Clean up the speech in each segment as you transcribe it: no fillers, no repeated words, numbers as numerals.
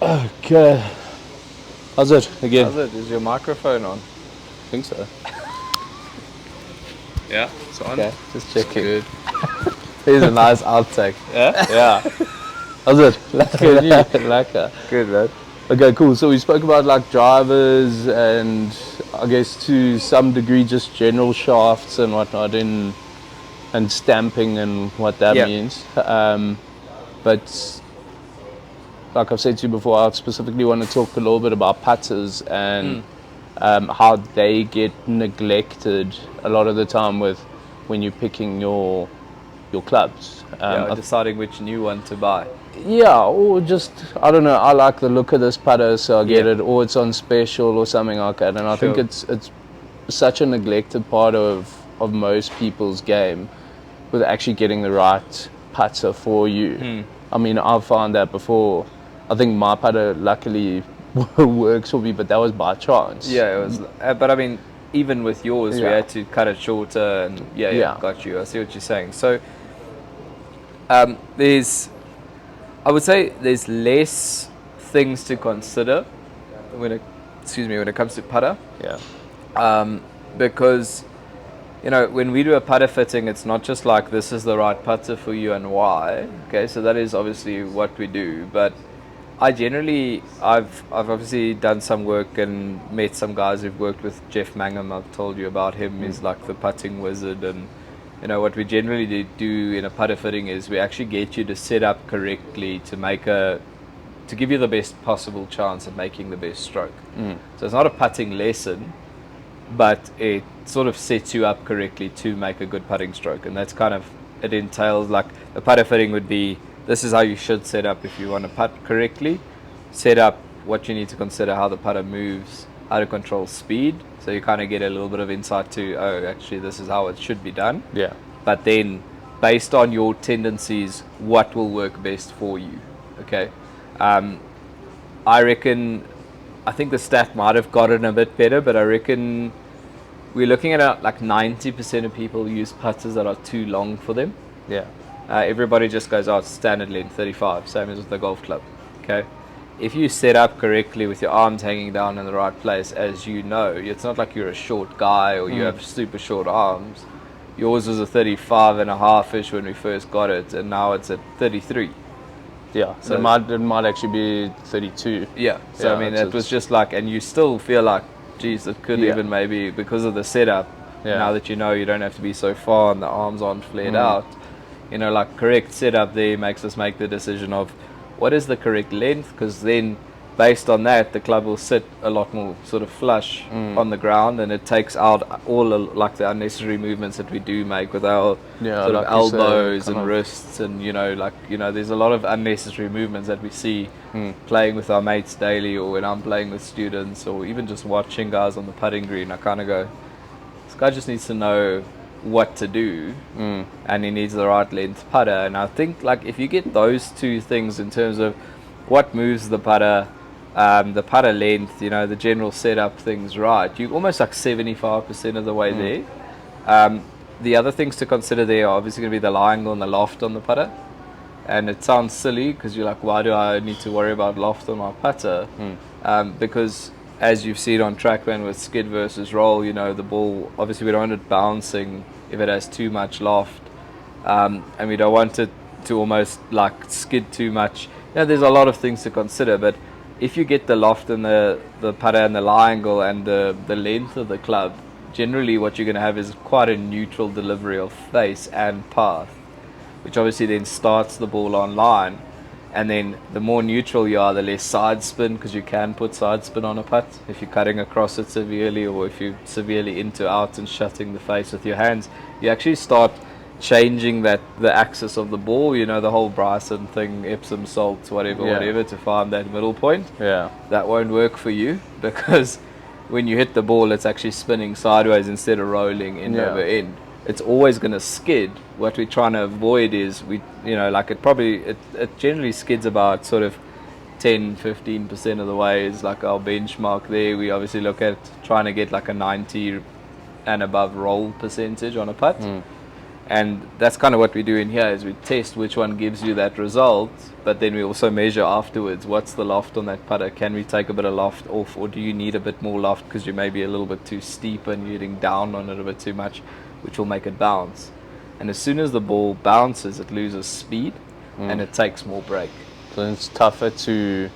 Okay. How's it again? How's it? Is your microphone on? I think so. Yeah, it's on. Okay, just checking. Good. Here's a nice outtake. Yeah? Yeah. How's it? Good, you? Lekker. Good, man. Okay, cool. So we spoke about like drivers and I guess to some degree just general shafts and whatnot and stamping and what that Yeah. means. But like I've said to you before, I specifically want to talk a little bit about putters and how they get neglected a lot of the time with when you're picking your clubs. Deciding which new one to buy. Yeah, or just I don't know. I like the look of this putter, so I get Yeah. it. Or it's on special or something like that. And I think Sure. it's such a neglected part of most people's game, with actually getting the right putter for you. I mean, I've found that before. I think my putter luckily works for me, but that was by chance. Yeah, it was. But I mean, even with yours, we Yeah. had to cut it shorter, and Yeah. got you. I see what you're saying. So, I would say there's less things to consider when it comes to putter. Yeah. Because when we do a putter fitting, it's not just like this is the right putter for you and why. Okay, so that is obviously what we do. But I've obviously done some work and met some guys who've worked with Jeff Mangum. I've told you about him. He's like the putting wizard. And what we generally do in a putter fitting is we actually get you to set up correctly to give you the best possible chance of making the best stroke. So it's not a putting lesson, but it sort of sets you up correctly to make a good putting stroke. And that's kind of, it entails like the putter fitting would be, this is how you should set up if you want to putt correctly. Set up what you need to consider, how the putter moves, how to control speed. So you kind of get a little bit of insight to, oh, actually this is how it should be done. Yeah. But then based on your tendencies, what will work best for you. Okay. I think the stat might have gotten a bit better, but I reckon we're looking at like 90% of people use putters that are too long for them. Yeah. Everybody just goes out standard length 35, same as with the golf club. Okay, if you set up correctly with your arms hanging down in the right place, as you know, it's not like you're a short guy or you have super short arms. Yours was a 35 and a half-ish when we first got it, and now it's at 33. Yeah, so it might actually be 32. Yeah, so Yeah, I mean, it was just like, and you still feel like, geez, it could even maybe, because of the setup, now that you don't have to be so far and the arms aren't flared out, like correct setup there makes us make the decision of what is the correct length, because then based on that, the club will sit a lot more sort of flush on the ground, and it takes out all like the unnecessary movements that we do make with our sort of elbows and wrists, and there's a lot of unnecessary movements that we see playing with our mates daily, or when I'm playing with students, or even just watching guys on the putting green. I kind of go, this guy just needs to know what to do, and he needs the right length putter. And I think like if you get those two things in terms of what moves the putter, the putter length, the general setup things right, you're almost like 75% of the way there. The other things to consider there are obviously going to be the lie angle and the loft on the putter. And it sounds silly because you're like, why do I need to worry about loft on my putter? Because as you've seen on TrackMan with skid versus roll, the ball, obviously we don't want it bouncing if it has too much loft, and we don't want it to almost like skid too much. There's a lot of things to consider, but if you get the loft and the putter and the lie angle and the length of the club, generally what you're going to have is quite a neutral delivery of face and path, which obviously then starts the ball on line. And then the more neutral you are, the less side spin, because you can put side spin on a putt if you're cutting across it severely, or if you're severely into out and shutting the face with your hands. You actually start changing the axis of the ball, the whole Bryson thing, Epsom salts, whatever, to find that middle point. Yeah. That won't work for you, because when you hit the ball, it's actually spinning sideways instead of rolling end over end. It's always going to skid. What we're trying to avoid is it generally skids about sort of 10-15% of the way is like our benchmark there. We obviously look at trying to get like a 90 and above roll percentage on a putt. And that's kind of what we do in here, is we test which one gives you that result, but then we also measure afterwards, what's the loft on that putter? Can we take a bit of loft off, or do you need a bit more loft because you may be a little bit too steep and you're getting down on it a bit too much, which will make it bounce. And as soon as the ball bounces, it loses speed and it takes more break. So it's tougher to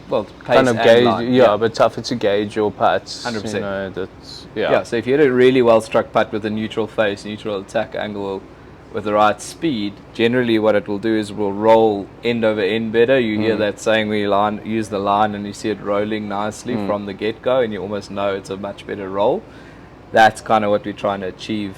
kind of gauge, but tougher to gauge your putts. 100%. You know, that's, So if you hit a really well struck putt with a neutral face, neutral attack angle, with the right speed, generally what it will do is will roll end over end better. You hear that saying where you use the line and you see it rolling nicely from the get-go, and you almost know it's a much better roll. That's kind of what we're trying to achieve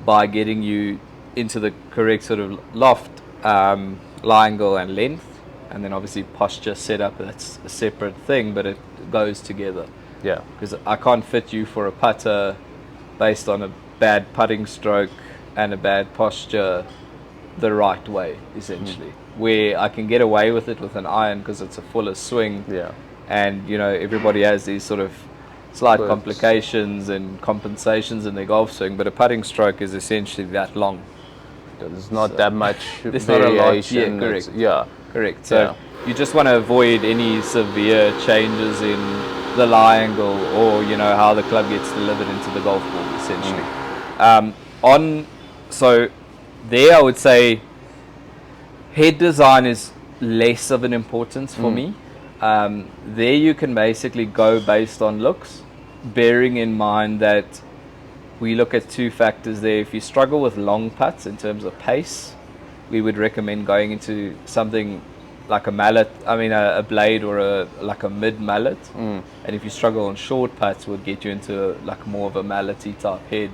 by getting you into the correct sort of loft, lie angle and length, and then obviously posture setup. That's a separate thing, but it goes together. Yeah. Because I can't fit you for a putter based on a bad putting stroke and a bad posture the right way, essentially. Where I can get away with it with an iron because it's a fuller swing. Yeah. And, you know, everybody has these sort of slight complications and compensations in their golf swing, but a putting stroke is essentially that long. There's not that much There's variation. Not a lot. Yeah, correct. So you just want to avoid any severe changes in the lie angle or, you know, how the club gets delivered into the golf ball, essentially. So there I would say head design is less of an importance for me. There you can basically go based on looks, bearing in mind that we look at two factors there. If you struggle with long putts in terms of pace, we would recommend going into something like a mallet, a blade or a mid mallet. And if you struggle on short putts, would get you into like more of a mallety type head,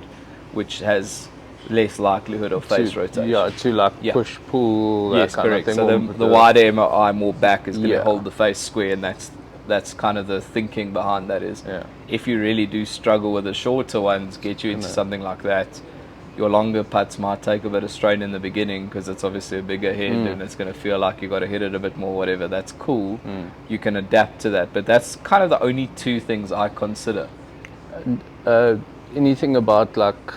which has less likelihood of face rotation. Yeah, to like push, pull, that kind correct. of thing. So the wider MI, more back is going to hold the face square, and that's kind of the thinking behind that is if you really do struggle with the shorter ones, get you into something like that. Your longer putts might take a bit of strain in the beginning because it's obviously a bigger head and it's going to feel like you've got to hit it a bit more, whatever. That's cool. You can adapt to that. But that's kind of the only two things I consider. Anything about like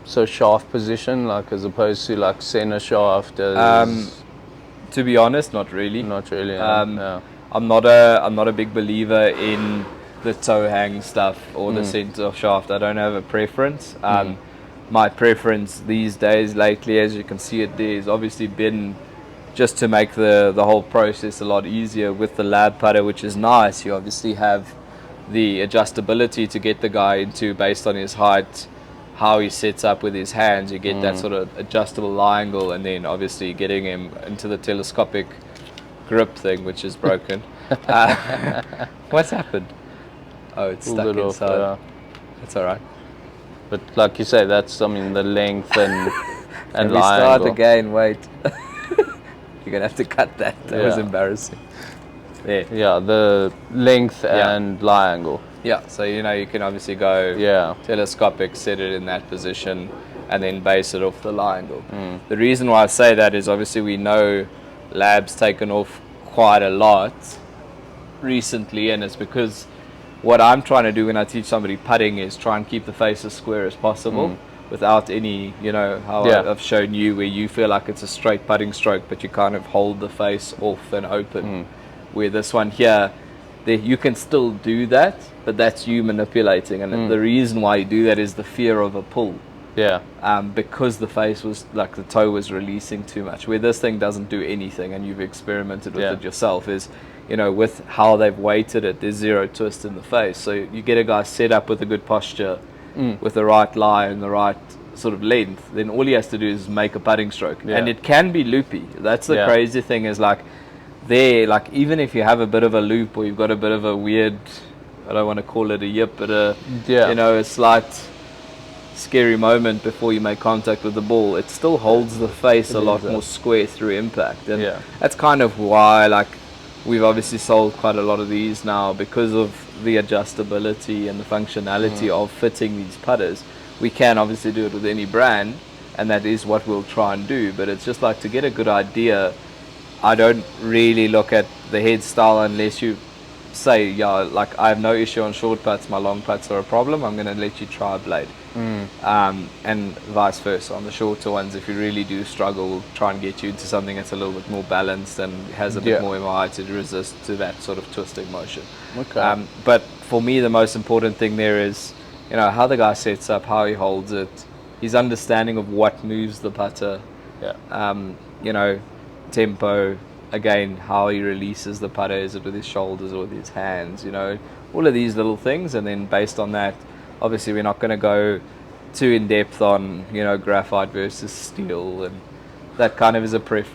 shaft position, like as opposed to like center shaft? To be honest, not really. Not really. I'm not a big believer in the toe hang stuff or the center shaft. I don't have a preference. My preference these days, lately, as you can see it there, has obviously been just to make the whole process a lot easier with the lab putter, which is nice. You obviously have the adjustability to get the guy into, based on his height, how he sets up with his hands. You get that sort of adjustable lie angle, and then obviously getting him into the telescopic grip thing, which is broken. What's happened? Oh, it's stuck inside. That's all right. But like you say, that's the length and and lie we start angle. again. Wait, you're gonna have to cut that. That was embarrassing. There. Yeah, the length and lie angle. Yeah, so you know you can obviously go telescopic, set it in that position, and then base it off the lie angle. The reason why I say that is obviously we know lab's taken off quite a lot recently, and it's because what I'm trying to do when I teach somebody putting is try and keep the face as square as possible without any, you know, how I've shown you where you feel like it's a straight putting stroke, but you kind of hold the face off and open. Where this one here, you can still do that, but that's you manipulating. And the reason why you do that is the fear of a pull. Yeah. Because the face was, like the toe was releasing too much. Where this thing doesn't do anything, and you've experimented with it yourself, is, you know, with how they've weighted it, there's zero twist in the face. So you get a guy set up with a good posture, with the right lie and the right sort of length, then all he has to do is make a putting stroke. And it can be loopy. That's the crazy thing, is like even if you have a bit of a loop, or you've got a bit of a weird, I don't want to call it a yip, but you know, a slight scary moment before you make contact with the ball, it still holds the face a lot more square through impact. And that's kind of why, like, we've obviously sold quite a lot of these now, because of the adjustability and the functionality of fitting these putters. We can obviously do it with any brand, and that is what we'll try and do, but it's just like to get a good idea. I don't really look at the head style unless you say, yeah, like I have no issue on short putts, my long putts are a problem, I'm going to let you try a blade. And vice versa. On the shorter ones, if you really do struggle, we'll try and get you into something that's a little bit more balanced and has a bit more MI to resist to that sort of twisting motion. Okay. But for me, the most important thing there is, you know, how the guy sets up, how he holds it, his understanding of what moves the putter, you know, tempo, again, how he releases the putter, is it with his shoulders or with his hands, you know, all of these little things. And then based on that, obviously we're not going to go too in depth on, you know, graphite versus steel, and that kind of is a preference.